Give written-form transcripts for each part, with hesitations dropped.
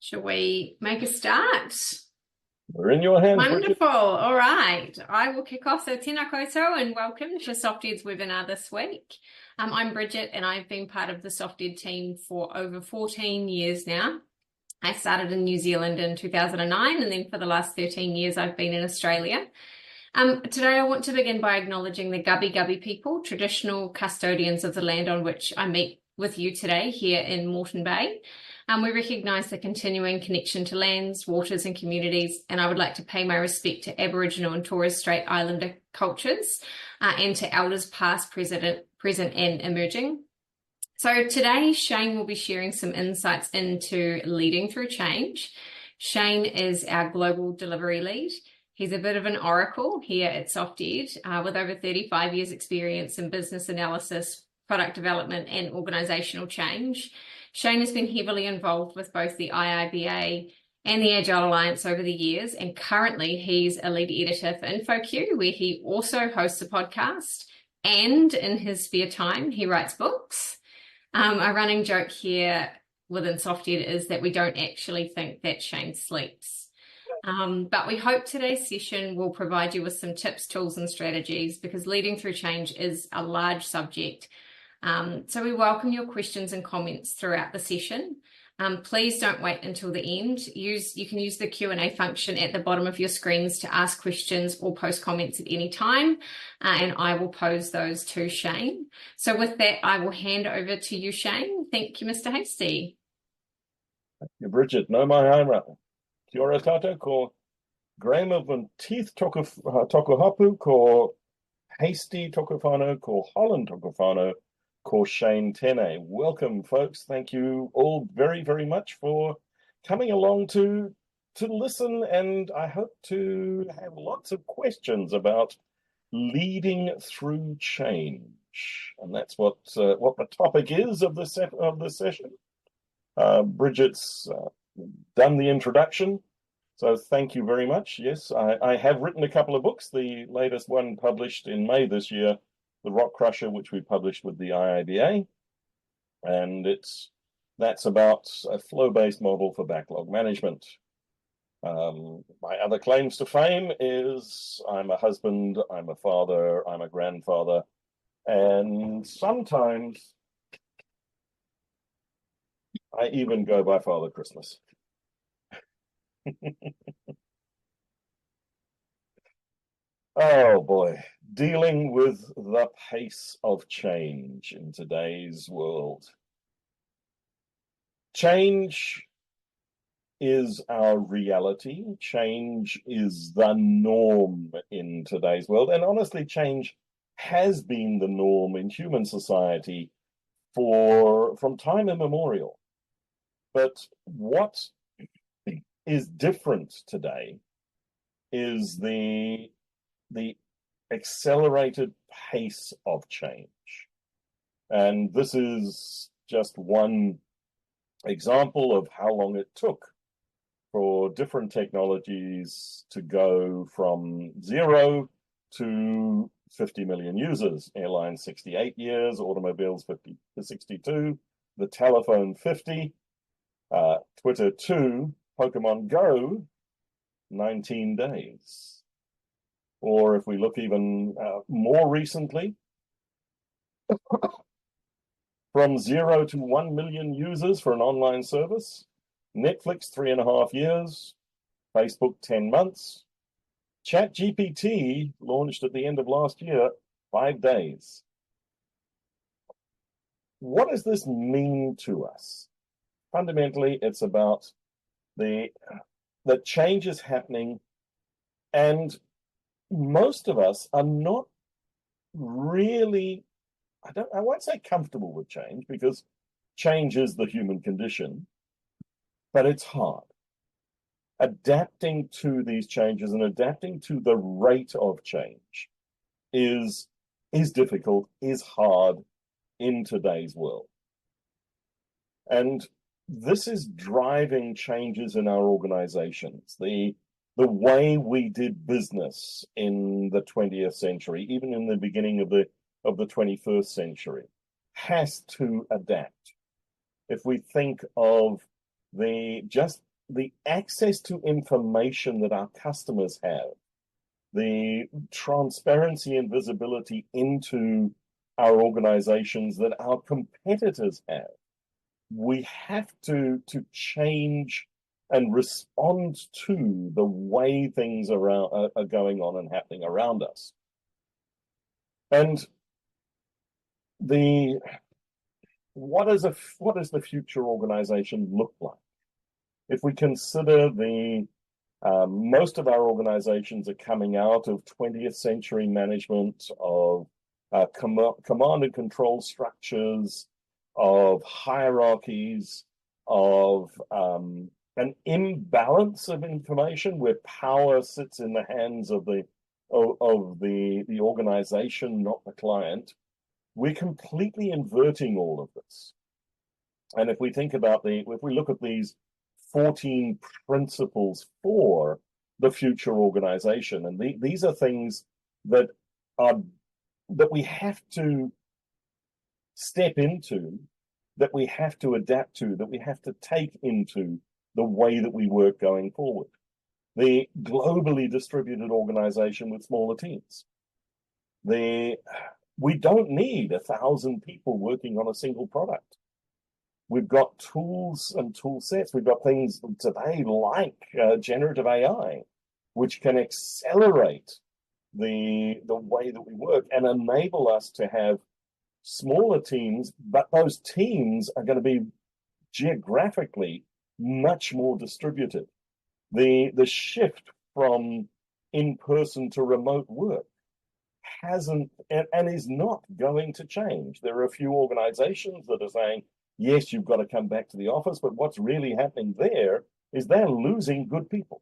Shall we make a start? We're in your hands, Bridget. Wonderful. All right. I will kick off. So tēnā koutou and welcome to SoftEd's webinar this week. I'm Bridget and I've been part of the SoftEd team for over 14 years now. I started in New Zealand in 2009 and then for the last 13 years I've been in Australia. Today I want to begin by acknowledging the Gubbi Gubbi people, traditional custodians of the land on which I meet with you today here in Moreton Bay. We recognise the continuing connection to lands, waters and communities, and I would like to pay my respect to Aboriginal and Torres Strait Islander cultures and to elders past, present and emerging. So today Shane will be sharing some insights into leading through change. Shane is our global delivery lead. He's a bit of an oracle here at SoftEd with over 35 years experience in business analysis, product development and organisational change. Shane has been heavily involved with both the IIBA and the Agile Alliance over the years, and currently he's a lead editor for InfoQ, where he also hosts a podcast, and in his spare time he writes books. A running joke here within SoftEd is that we don't actually think that Shane sleeps. But we hope today's session will provide you with some tips, tools and strategies, because leading through change is a large subject. So we welcome your questions and comments throughout the session. Please don't wait until the end. You can use the Q&A function at the bottom of your screens to ask questions or post comments at any time, and I will pose those to Shane. So with that, I will hand over to you, Shane. Thank you, Mr. Hastie. Thank you, Bridget. No mai aira. Kia ora tātou, ko Graham of Teeth toko hapu, ko Hastie toko whānau, ko Holland toko whānau, ko Shane tēnei. Welcome, folks. Thank you all very, very much for coming along to listen, and I hope to have lots of questions about leading through change. And that's what the topic is of this session. Bridget's done the introduction, so thank you very much. Yes, I have written a couple of books. The latest one published in May this year, The Rock Crusher, which we published with the IIBA, and that's about a flow-based model for backlog management. My other claims to fame is I'm a husband, I'm a father, I'm a grandfather, and sometimes I even go by Father Christmas. Oh boy, dealing with the pace of change in today's world. Change is our reality. Change is the norm in today's world. And honestly, change has been the norm in human society from time immemorial. But what is different today is the accelerated pace of change. And this is just one example of how long it took for different technologies to go from 0 to 50 million users. Airlines 68 years, automobiles 50 to 62, the telephone 50, Twitter 2, Pokemon Go 19 days. Or if we look even more recently, from 0 to 1 million users for an online service, Netflix 3.5 years, Facebook 10 months, ChatGPT launched at the end of last year, 5 days. What does this mean to us? Fundamentally, it's about the change is happening, and most of us are not really, I won't say comfortable with change, because change is the human condition, but it's hard. Adapting to these changes and adapting to the rate of change is difficult, is hard in today's world. And this is driving changes in our organizations. The way we did business in the 20th century, even in the beginning of the 21st century, has to adapt. If we think of just the access to information that our customers have, the transparency and visibility into our organizations that our competitors have, we have to change and respond to the way things are going on and happening around us. And what does the future organization look like? If we consider most of our organizations are coming out of 20th century management of command and control structures, of hierarchies, of an imbalance of information where power sits in the hands of the organization, not the client. We're completely inverting all of this. And if we look at these 14 principles for the future organization, and these are things that we have to step into, that we have to adapt to, that we have to take into the way that we work going forward. The globally distributed organization with smaller teams. We don't need 1,000 people working on a single product. We've got tools and tool sets. We've got things today like generative AI, which can accelerate the way that we work and enable us to have smaller teams, but those teams are going to be geographically much more distributed. The shift from in-person to remote work hasn't and is not going to change. There are a few organizations that are saying, yes, you've got to come back to the office, but what's really happening there is they're losing good people,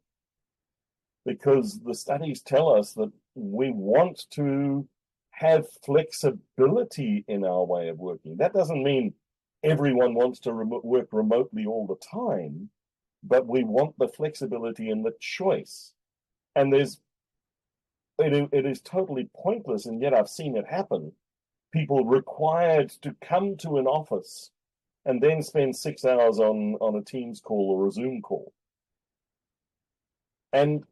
because the studies tell us that we want to have flexibility in our way of working. That doesn't mean everyone wants to work remotely all the time, but we want the flexibility and the choice. And it is totally pointless, and yet I've seen it happen. People required to come to an office and then spend 6 hours on a Teams call or a Zoom call. And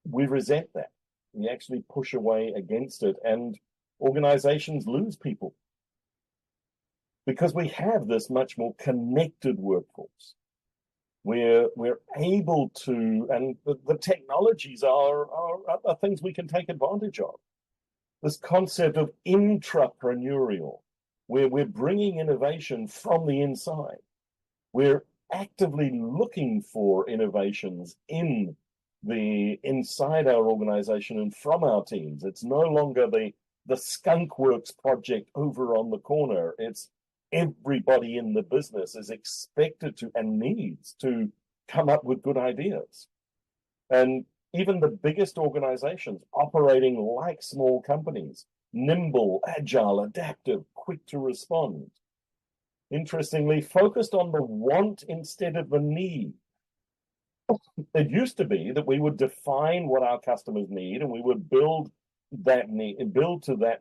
we resent that. We actually push away against it, and organizations lose people because we have this much more connected workforce. We're able to, and the technologies are things we can take advantage of. This concept of intrapreneurial, where we're bringing innovation from the inside. We're actively looking for innovations inside our organization and from our teams. It's no longer the skunk works project over on the corner. It's everybody in the business is expected to and needs to come up with good ideas. And even the biggest organizations operating like small companies, nimble, agile, adaptive, quick to respond. Interestingly, focused on the want instead of the need. It used to be that we would define what our customers need and we would build to that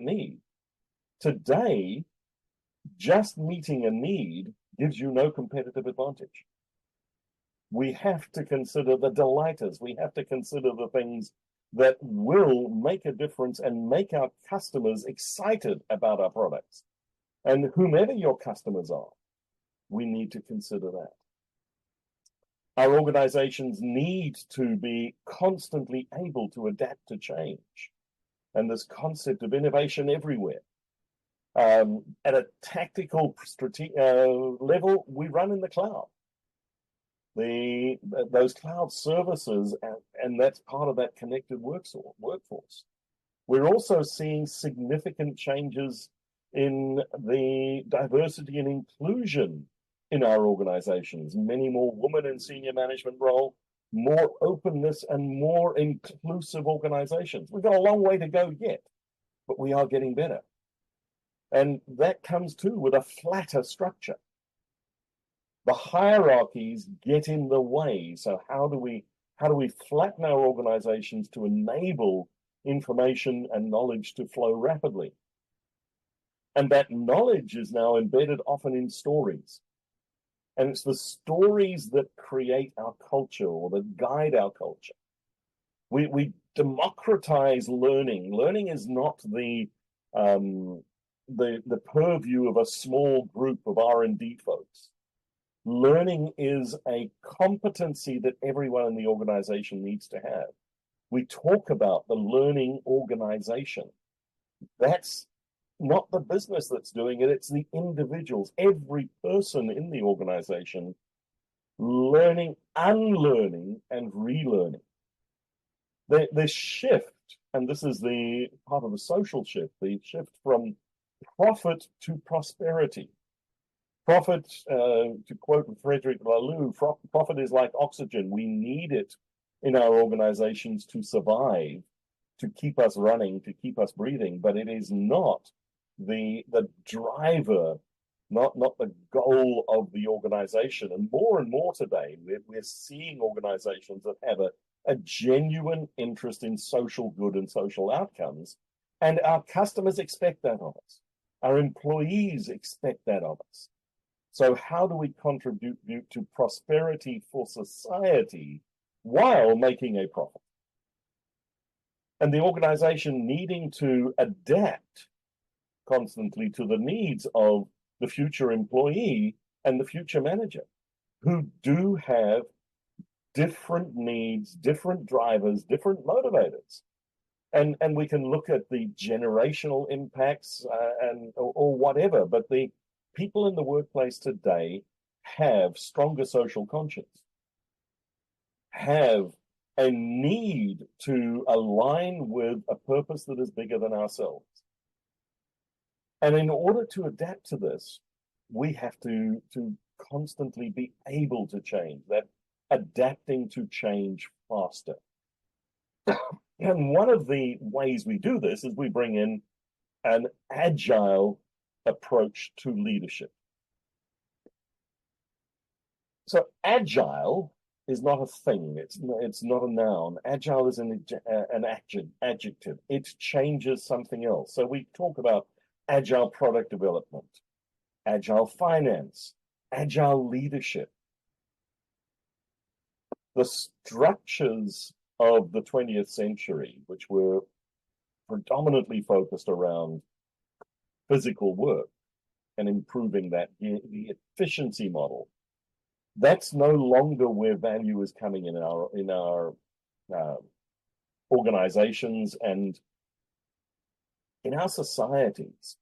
need. Today, just meeting a need gives you no competitive advantage. We have to consider the delighters. We have to consider the things that will make a difference and make our customers excited about our products. And whomever your customers are, we need to consider that. Our organizations need to be constantly able to adapt to change. And this concept of innovation everywhere. At a tactical level, we run in the cloud. Those cloud services, and that's part of that connected workforce. We're also seeing significant changes in the diversity and inclusion in our organizations. Many more women in senior management role, more openness and more inclusive organizations. We've got a long way to go yet, but we are getting better. And that comes too with a flatter structure. The hierarchies get in the way. So how do we flatten our organizations to enable information and knowledge to flow rapidly? And that knowledge is now embedded often in stories. And it's the stories that create our culture or that guide our culture. We democratize learning. Learning is not the purview of a small group of R&D folks. Learning is a competency that everyone in the organization needs to have. We talk about the learning organization. That's not the business that's doing it, it's the individuals, every person in the organization learning, unlearning, and relearning. The shift, and this is the part of the social shift, the shift from profit to prosperity. Profit, to quote Frederick Laloux, profit is like oxygen. We need it in our organizations to survive, to keep us running, to keep us breathing, but it is not the driver, not the goal of the organization. And more today, we're seeing organizations that have a genuine interest in social good and social outcomes. And our customers expect that of us. Our employees expect that of us. So how do we contribute to prosperity for society while making a profit? And the organization needing to adapt constantly to the needs of the future employee and the future manager, who do have different needs, different drivers, different motivators. And we can look at the generational impacts or whatever, but the people in the workplace today have stronger social conscience, have a need to align with a purpose that is bigger than ourselves. And in order to adapt to this, we have to constantly be able to change, that adapting to change faster. And one of the ways we do this is we bring in an agile approach to leadership. So agile is not a thing. It's not a noun. Agile is an adjective. It changes something else. So we talk about agile product development, agile finance, agile leadership. The structures of the 20th century, which were predominantly focused around physical work and improving that, the efficiency model, that's no longer where value is coming in our organizations and in our societies.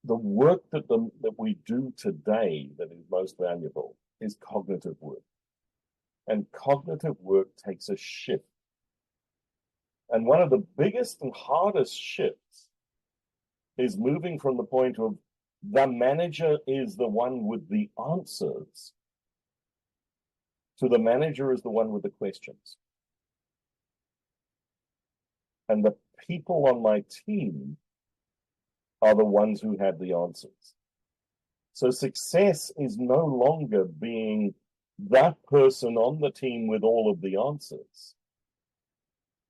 The work that we do today that is most valuable is cognitive work. And cognitive work takes a shift. And one of the biggest and hardest shifts is moving from the point of the manager is the one with the answers to the manager is the one with the questions. And the people on my team are the ones who have the answers. So success is no longer being that person on the team with all of the answers.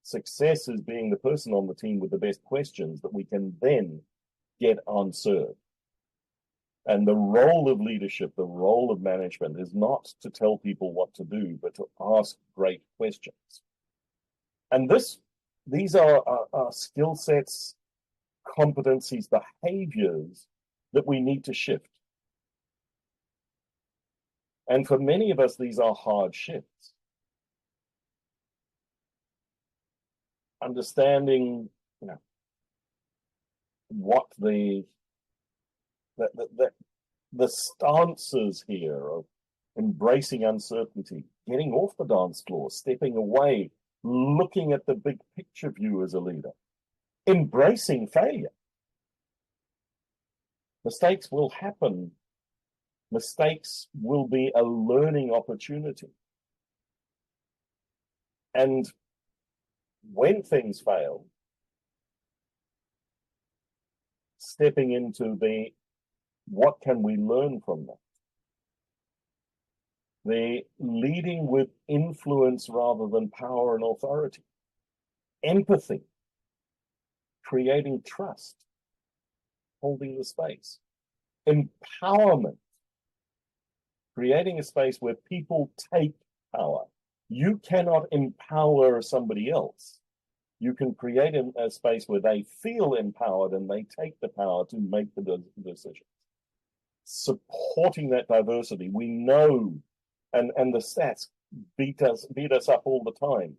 Success is being the person on the team with the best questions that we can then get answered. And the role of leadership, the role of management is not to tell people what to do, but to ask great questions. And these are skill sets, competencies, behaviors that we need to shift. And for many of us, these are hard shifts. Understanding, what the stances here of embracing uncertainty, getting off the dance floor, stepping away, looking at the big picture view as a leader, embracing failure. Mistakes will happen. Mistakes will be a learning opportunity. And when things fail, stepping into what can we learn from that? The leading with influence rather than power and authority. Empathy, creating trust, holding the space. Empowerment, creating a space where people take power. You cannot empower somebody else. You can create a space where they feel empowered and they take the power to make the decisions. Supporting that diversity, we know, and the stats beat us up all the time.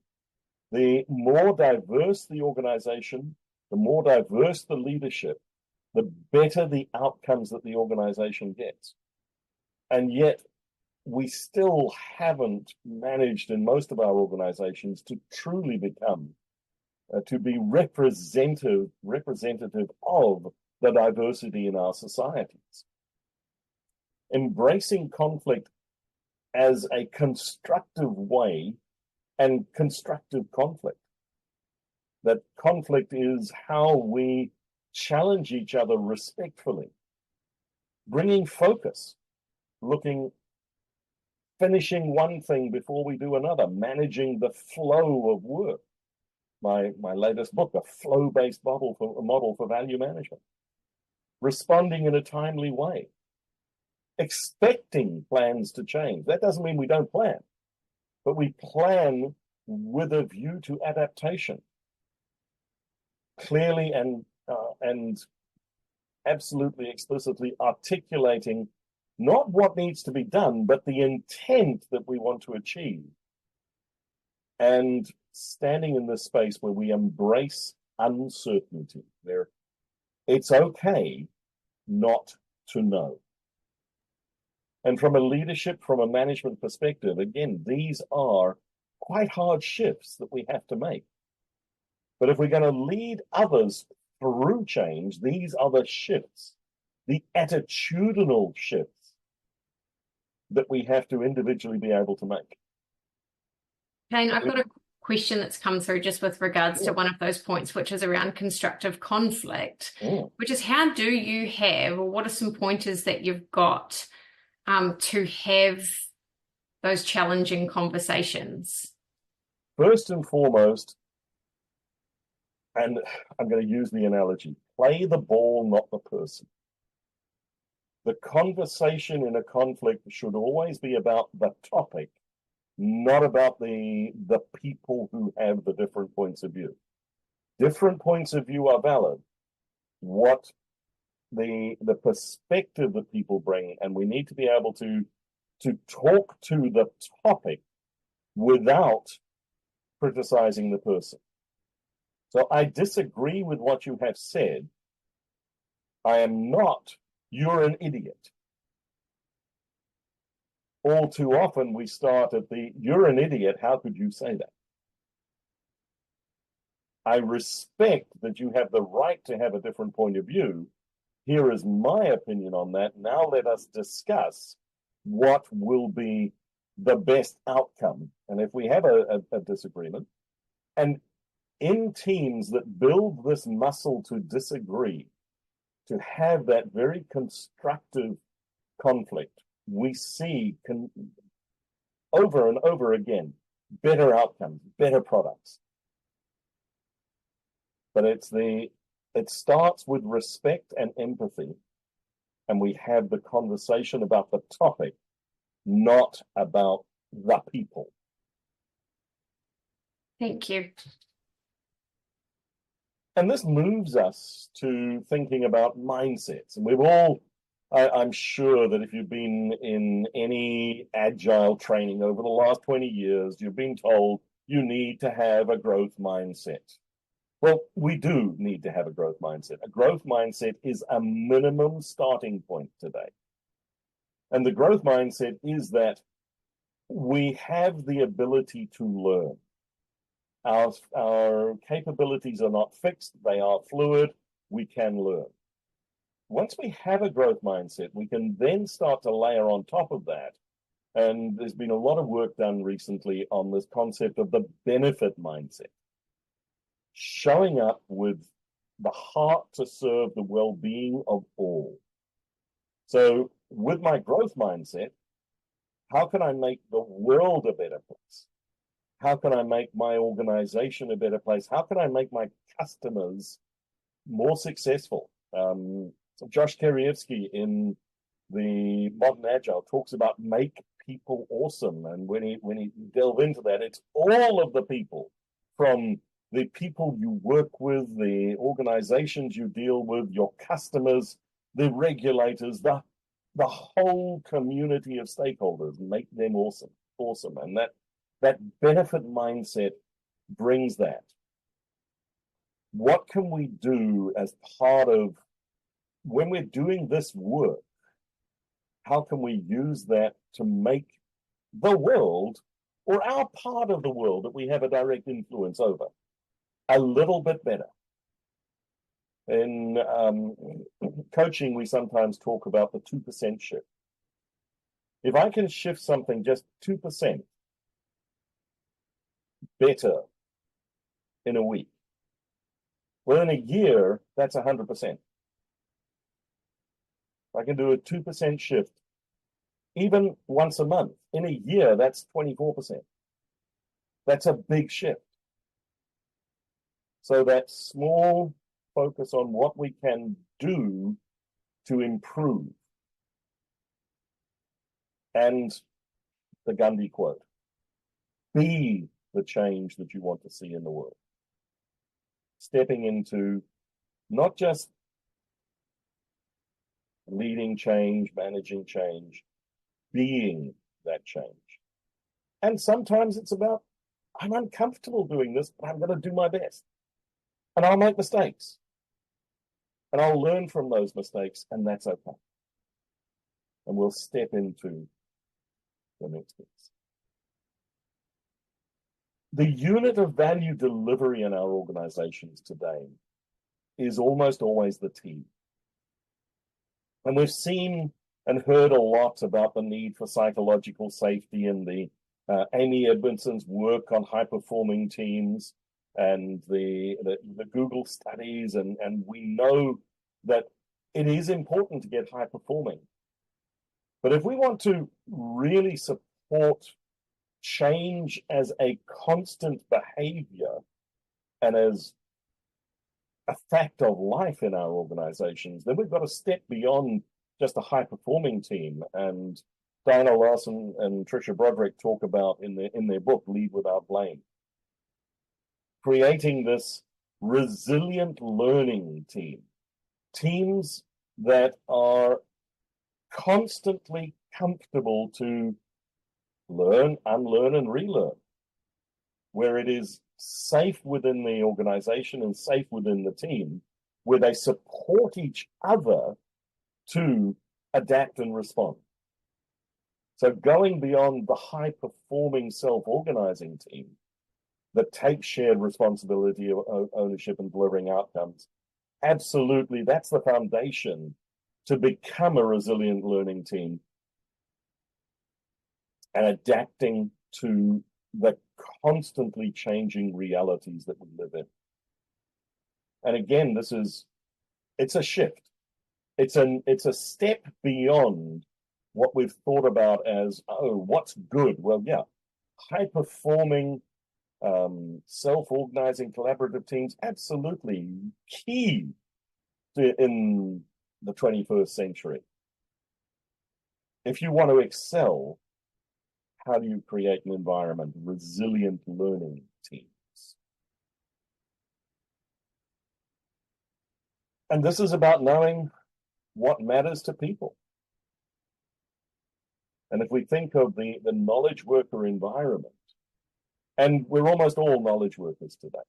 The more diverse the organization, the more diverse the leadership, the better the outcomes that the organization gets. And yet, we still haven't managed in most of our organizations to truly become, to be representative of the diversity in our societies. Embracing conflict as a constructive way and constructive conflict. That conflict is how we challenge each other respectfully, bringing focus, finishing one thing before we do another, managing the flow of work. My latest book, a flow-based model for value management. Responding in a timely way. Expecting plans to change. That doesn't mean we don't plan, but we plan with a view to adaptation. Clearly and absolutely explicitly articulating not what needs to be done, but the intent that we want to achieve. And standing in this space where we embrace uncertainty. It's okay not to know. And from a leadership, from a management perspective, again, these are quite hard shifts that we have to make. But if we're going to lead others through change, these are the shifts, the attitudinal shifts that we have to individually be able to make. Kane, I've got a question that's come through just with regards to one of those points, which is around constructive conflict, which is how do you have, or what are some pointers that you've got to have those challenging conversations? First and foremost, and I'm going to use the analogy, play the ball, not the person. The conversation in a conflict should always be about the topic, not about the people who have the different points of view. Different points of view are valid. What the perspective that people bring, and we need to be able to talk to the topic without criticizing the person. So I disagree with what you have said. I am not, you're an idiot. All too often we start at you're an idiot, how could you say that? I respect that you have the right to have a different point of view. Here is my opinion on that. Now let us discuss what will be the best outcome. And if we have a disagreement, and in teams that build this muscle to disagree, to have that very constructive conflict, we see over and over again better outcomes, better products. But it starts with respect and empathy, and we have the conversation about the topic, not about the people. Thank you. And this moves us to thinking about mindsets. And we've all, I'm sure that if you've been in any agile training over the last 20 years, you've been told you need to have a growth mindset. Well, we do need to have a growth mindset. A growth mindset is a minimum starting point today. And the growth mindset is that we have the ability to learn. Our capabilities are not fixed, they are fluid, we can learn. Once we have a growth mindset, we can then start to layer on top of that. And there's been a lot of work done recently on this concept of the benefit mindset. Showing up with the heart to serve the well-being of all. So with my growth mindset, how can I make the world a better place? How can I make my organization a better place? How can I make my customers more successful? Josh Kerievsky in the modern agile talks about make people awesome. And when he delve into that, it's all of the people, from the people you work with, the organizations you deal with, your customers, the regulators, the whole community of stakeholders, make them awesome. And that benefit mindset brings that. What can we do as part of, when we're doing this work, how can we use that to make the world, or our part of the world that we have a direct influence over, a little bit better? In coaching, we sometimes talk about the 2% shift. If I can shift something just 2% better in a week, well, in a year, that's 100%. I can do a 2% shift even once a month. In a year, that's 24%. That's a big shift. So that small focus on what we can do to improve. And the Gandhi quote, be the change that you want to see in the world. Stepping into not just leading change, managing change, being that change. And sometimes it's about, I'm uncomfortable doing this, but I'm going to do my best. And I'll make mistakes. And I'll learn from those mistakes, and that's okay. And we'll step into the next piece. The unit of value delivery in our organizations today is almost always the team. And we've seen and heard a lot about the need for psychological safety and the Amy Edmondson's work on high-performing teams and the Google studies, and we know that it is important to get high-performing. But if we want to really support change as a constant behavior and as a fact of life in our organizations, then we've got to step beyond just a high-performing team. And Diana Larson and Tricia Broderick talk about in their book, Lead Without Blame, creating this resilient learning team, teams that are constantly comfortable to learn, unlearn, and relearn, where it is safe within the organization and safe within the team, where they support each other to adapt and respond. So going beyond the high-performing self-organizing team that takes shared responsibility of ownership and delivering outcomes, absolutely, that's the foundation to become a resilient learning team and adapting to the constantly changing realities that we live in. And again, it's a shift. It's a step beyond what we've thought about as, oh, what's good? Well, yeah, high-performing, self-organizing collaborative teams, absolutely key in the 21st century. If you want to excel, how do you create an environment, resilient learning teams? And this is about knowing what matters to people. And if we think of the knowledge worker environment, and we're almost all knowledge workers today,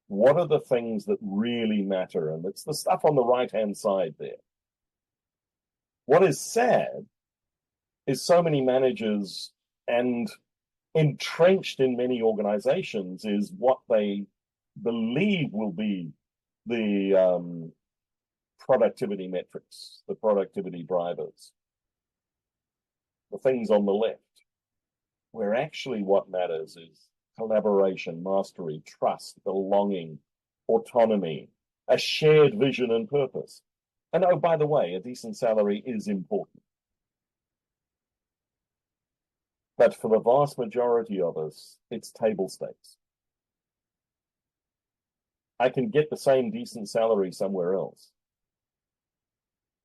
what are the things that really matter? And it's the stuff on the right-hand side there. What is sad is so many managers and entrenched in many organizations is what they believe will be the productivity metrics, the productivity drivers, the things on the left, where actually what matters is collaboration, mastery, trust, belonging, autonomy, a shared vision and purpose. And oh, by the way, a decent salary is important. But for the vast majority of us, it's table stakes. I can get the same decent salary somewhere else.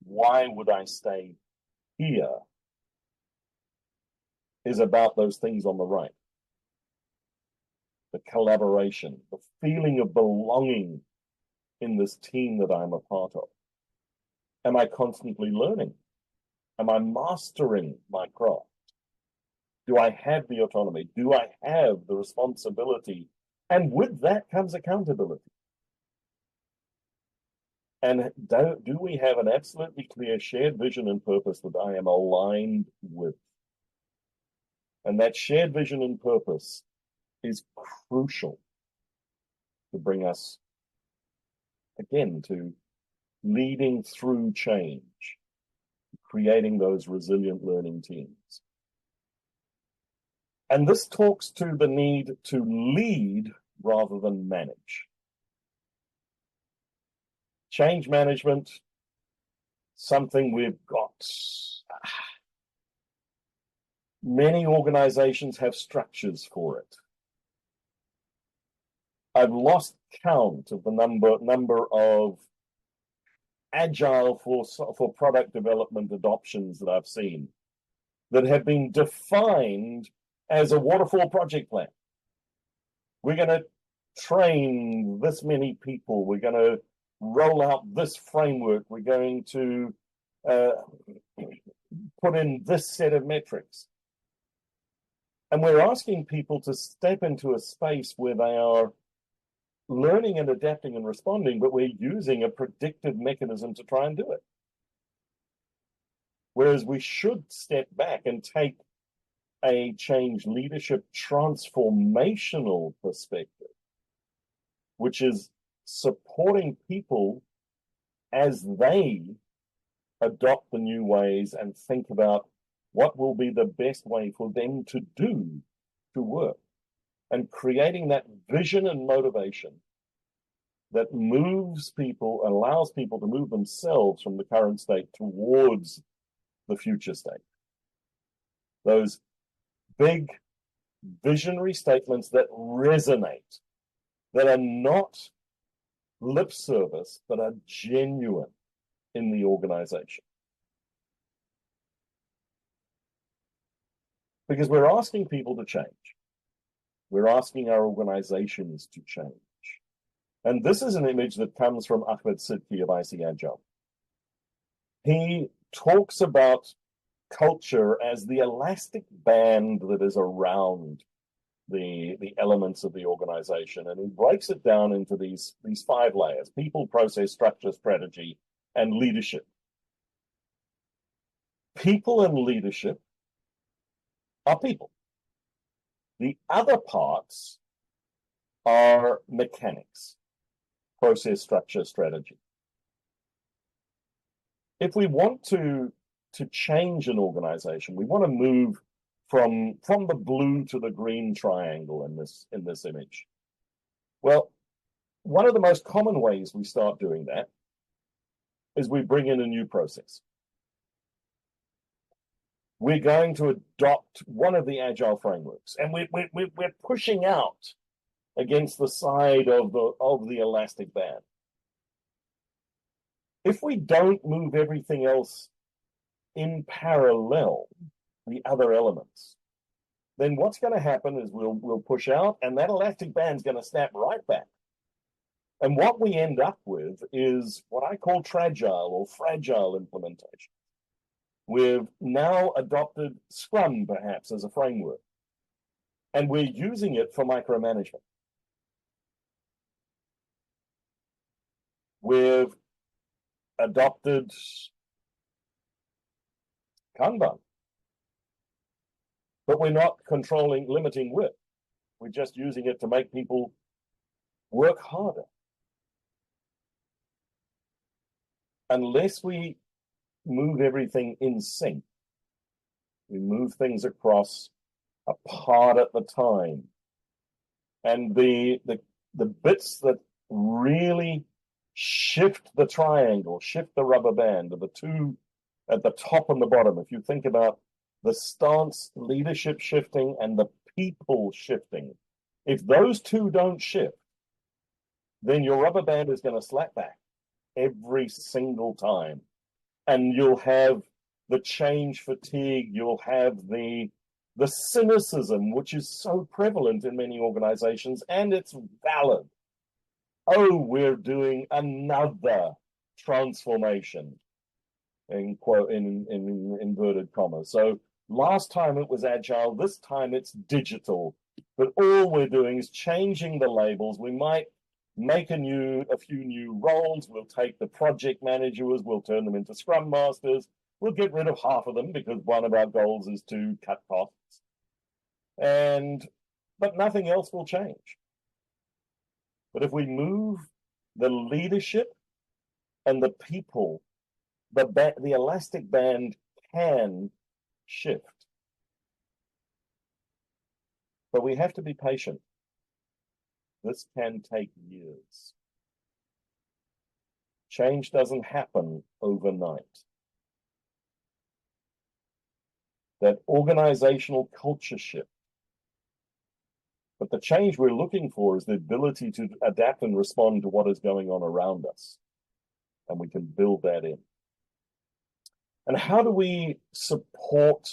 why would I stay here, is about those things on the right. The collaboration, the feeling of belonging in this team that I'm a part of. Am I constantly learning? Am I mastering my craft? Do I have the autonomy? Do I have the responsibility? And with that comes accountability. And do we have an absolutely clear shared vision and purpose that I am aligned with? And that shared vision and purpose is crucial to bring us, again, to leading through change, creating those resilient learning teams. And this talks to the need to lead rather than manage. Change management, something we've got. Many organizations have structures for it. I've lost count of the number of agile for product development adoptions that I've seen that have been defined as a waterfall project plan. We're going to train this many people. We're going to roll out this framework. We're going to put in this set of metrics. And we're asking people to step into a space where they are learning and adapting and responding, but we're using a predictive mechanism to try and do it. Whereas we should step back and take a change leadership transformational perspective, which is supporting people as they adopt the new ways and think about what will be the best way for them to work, and creating that vision and motivation that moves people, allows people to move themselves from the current state towards the future state. Those big visionary statements that resonate, that are not lip service, but are genuine in the organization. Because we're asking people to change. We're asking our organizations to change. And this is an image that comes from Ahmed Sidki of IC Agile. He talks about culture as the elastic band that is around the elements of the organization. And he breaks it down into these 5 layers: people, process, structure, strategy, and leadership. People and leadership are people. The other parts are mechanics: process, structure, strategy. If we want to change an organization, we want to move from the blue to the green triangle in this image. Well, one of the most common ways we start doing that is we bring in a new process. We're going to adopt one of the agile frameworks, and we're pushing out against the side of the elastic band. If we don't move everything else in parallel, the other elements, then what's going to happen is we'll push out, and that elastic band's going to snap right back. And what we end up with is what I call tragile or fragile implementation. We've now adopted Scrum, perhaps, as a framework, and we're using it for micromanagement. We've adopted Kanban, but we're not limiting width. We're just using it to make people work harder. Unless we move everything in sync, we move things across a part at the time. And the bits that really shift the triangle, shift the rubber band, are the two at the top and the bottom. If you think about the stance, leadership shifting, and the people shifting, if those two don't shift, then your rubber band is going to slap back every single time. And you'll have the change fatigue, you'll have the cynicism, which is so prevalent in many organizations, and it's valid. Oh, we're doing another transformation, in inverted commas. So last time it was agile, this time it's digital. But all we're doing is changing the labels. We might make a few new roles. We'll take the project managers, we'll turn them into scrum masters. We'll get rid of half of them because one of our goals is to cut costs. But nothing else will change. But if we move the leadership and the people, the elastic band can shift. But we have to be patient. This can take years. Change doesn't happen overnight. That organizational culture shift. But the change we're looking for is the ability to adapt and respond to what is going on around us. And we can build that in. And how do we support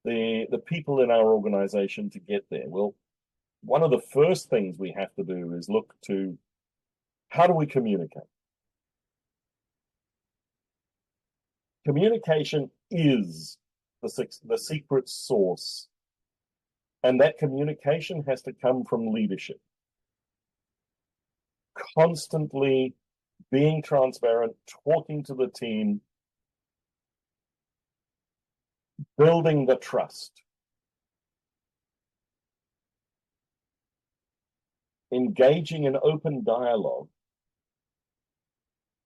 the people in our organization to get there? Well, one of the first things we have to do is look to how do we communicate? Communication is the secret sauce. And that communication has to come from leadership. Constantly being transparent, talking to the team, building the trust, engaging in open dialogue,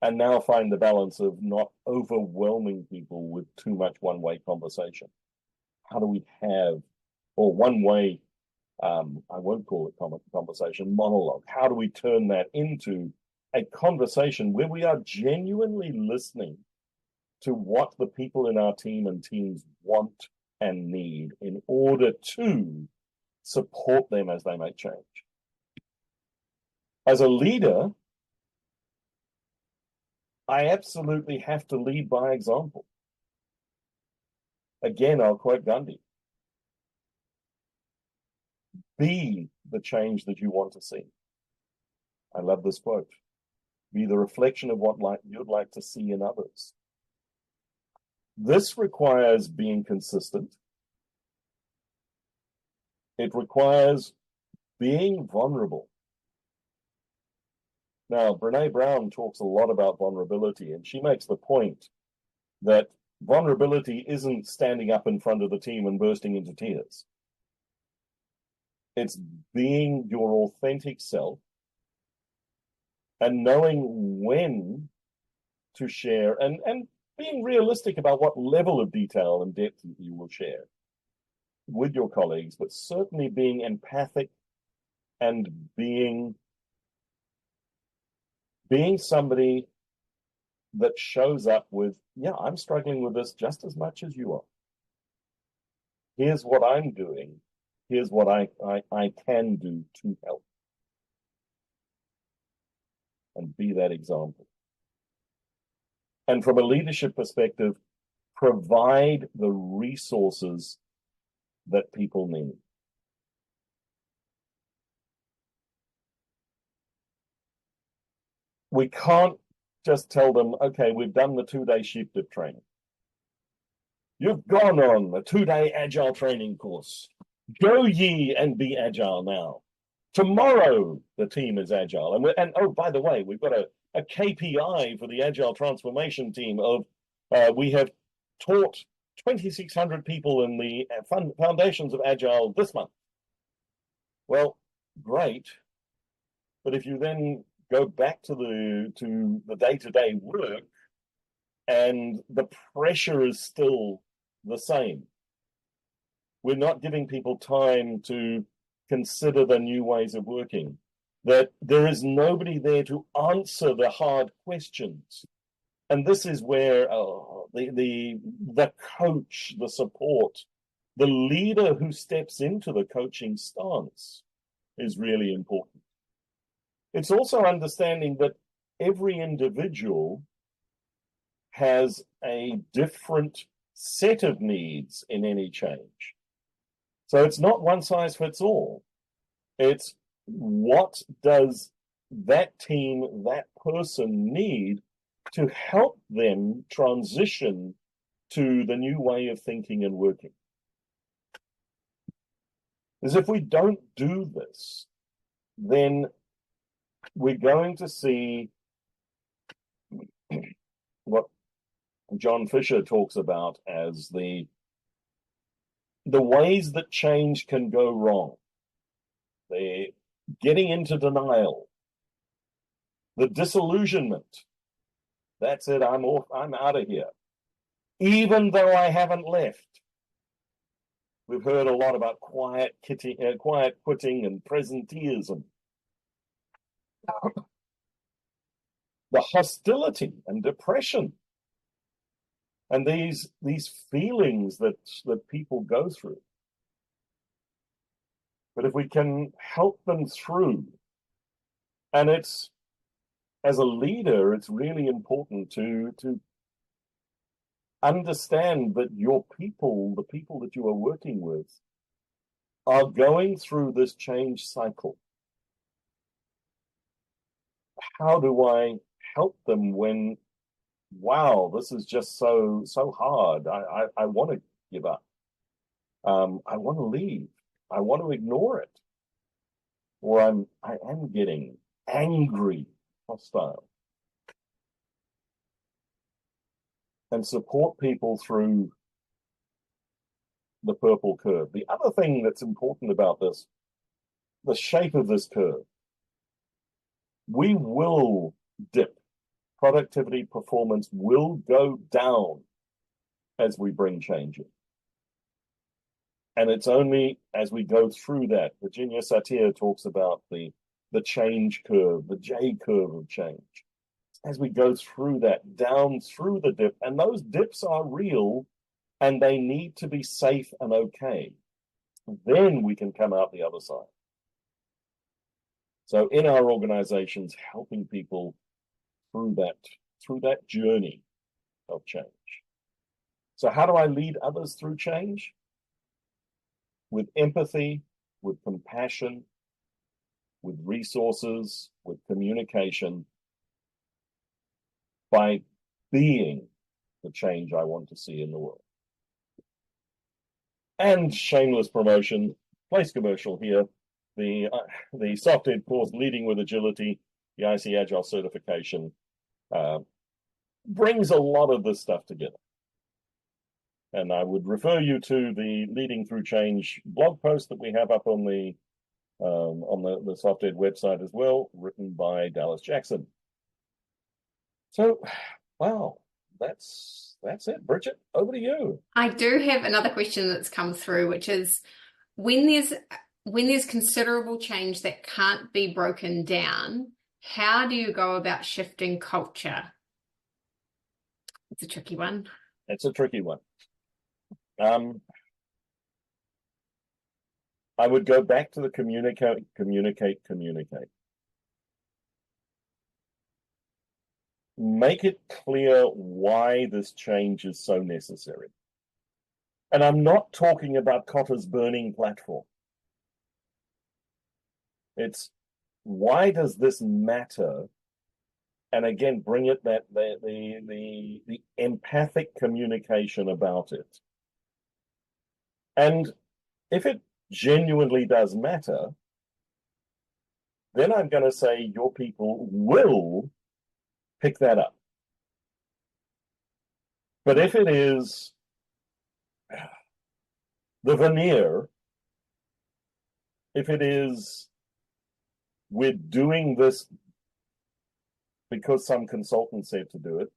and now find the balance of not overwhelming people with too much one-way conversation. How do we have, or one-way, I won't call it conversation, monologue. How do we turn that into a conversation where we are genuinely listening to what the people in our team and teams want and need in order to support them as they make change? As a leader, I absolutely have to lead by example. Again, I'll quote Gandhi. Be the change that you want to see. I love this quote. Be the reflection of what you'd like to see in others. This requires being consistent. It requires being vulnerable. Now, Brené Brown talks a lot about vulnerability, and she makes the point that vulnerability isn't standing up in front of the team and bursting into tears. It's being your authentic self and knowing when to share and being realistic about what level of detail and depth you will share with your colleagues, but certainly being empathic and being somebody that shows up with, yeah, I'm struggling with this just as much as you are. Here's what I'm doing. Here's what I can do to help. And be that example. And from a leadership perspective, provide the resources that people need. We can't just tell them, okay, we've done the 2-day shift of training. You've gone on a 2-day agile training course. Go ye and be agile now. Tomorrow, the team is agile. And oh, by the way, we've got a KPI for the agile transformation team of we have taught 2,600 people in the foundations of agile this month. Well, great. But if you then go back to the day-to-day work and the pressure is still the same, we're not giving people time to consider the new ways of working, that there is nobody there to answer the hard questions. And this is where the coach, the support, the leader who steps into the coaching stance is really important. It's also understanding that every individual has a different set of needs in any change. So it's not one size fits all. It's what does that team, that person need to help them transition to the new way of thinking and working. Because if we don't do this, then we're going to see what John Fisher talks about as the ways that change can go wrong. The getting into denial, the disillusionment. That's it, I'm off, I'm out of here. Even though I haven't left. We've heard a lot about quiet quitting and presenteeism. The hostility and depression and these feelings that people go through. But if we can help them through, and it's, as a leader, it's really important to understand that your people, the people that you are working with, are going through this change cycle. How do I help them when, wow, this is just so hard. I want to give up. I want to leave. I want to ignore it. Or I am getting angry, hostile. And support people through the purple curve. The other thing that's important about this, the shape of this curve, we will dip. Productivity performance will go down as we bring change in. And it's only as we go through that. Virginia Satir talks about the change curve, the J curve of change. As we go through that, down through the dip, and those dips are real and they need to be safe and okay. Then we can come out the other side. So in our organizations, helping people through that journey of change. So how do I lead others through change? With empathy, with compassion, with resources, with communication, by being the change I want to see in the world. And shameless promotion, place commercial here, the Soft Ed course, Leading with Agility, the IC Agile certification, brings a lot of this stuff together. And I would refer you to the Leading Through Change blog post that we have up on the Soft Ed website as well, written by Dallas Jackson. So, wow, that's it. Bridget, over to you. I do have another question that's come through, which is when there's considerable change that can't be broken down, how do you go about shifting culture? It's a tricky one. It's a tricky one. I would go back to the communicate. Make it clear why this change is so necessary. And I'm not talking about Kotter's burning platform. It's why does this matter? And again, bring it that the empathic communication about it. And if it genuinely does matter, then I'm going to say your people will pick that up. But if it is the veneer, if it is we're doing this because some consultant said to do it,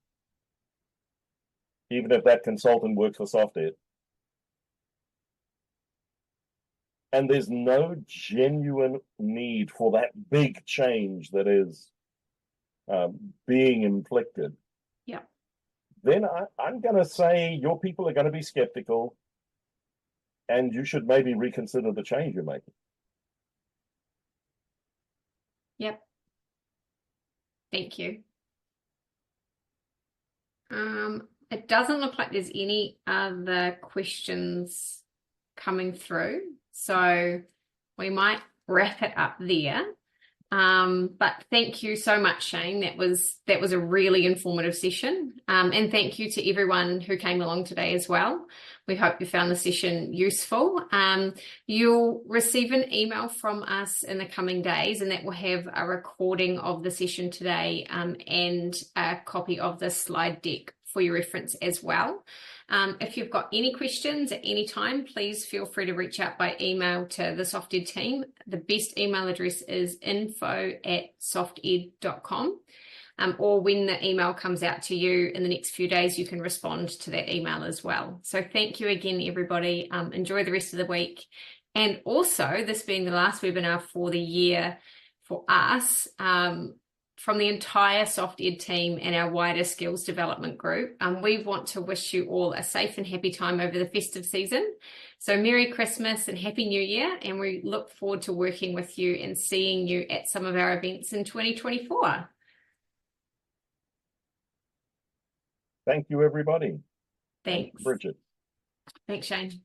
even if that consultant works for Soft Ed, and there's no genuine need for that big change that is being inflicted, yeah, then I'm going to say your people are going to be skeptical and you should maybe reconsider the change you're making. Yep. Thank you. It doesn't look like there's any other questions coming through, so we might wrap it up there. But thank you so much, Shane. That was a really informative session. And thank you to everyone who came along today as well. We hope you found the session useful. You'll receive an email from us in the coming days, and that will have a recording of the session today, and a copy of the slide deck for your reference as well. If you've got any questions at any time, please feel free to reach out by email to the SoftEd team. The best email address is info@softed.com. Or when the email comes out to you in the next few days, you can respond to that email as well. So thank you again, everybody. Enjoy the rest of the week. And also, this being the last webinar for the year for us, from the entire SoftEd team and our wider skills development group, we want to wish you all a safe and happy time over the festive season. So Merry Christmas and Happy New Year, and we look forward to working with you and seeing you at some of our events in 2024. Thank you, everybody. Thanks. Bridget. Thanks, Shane.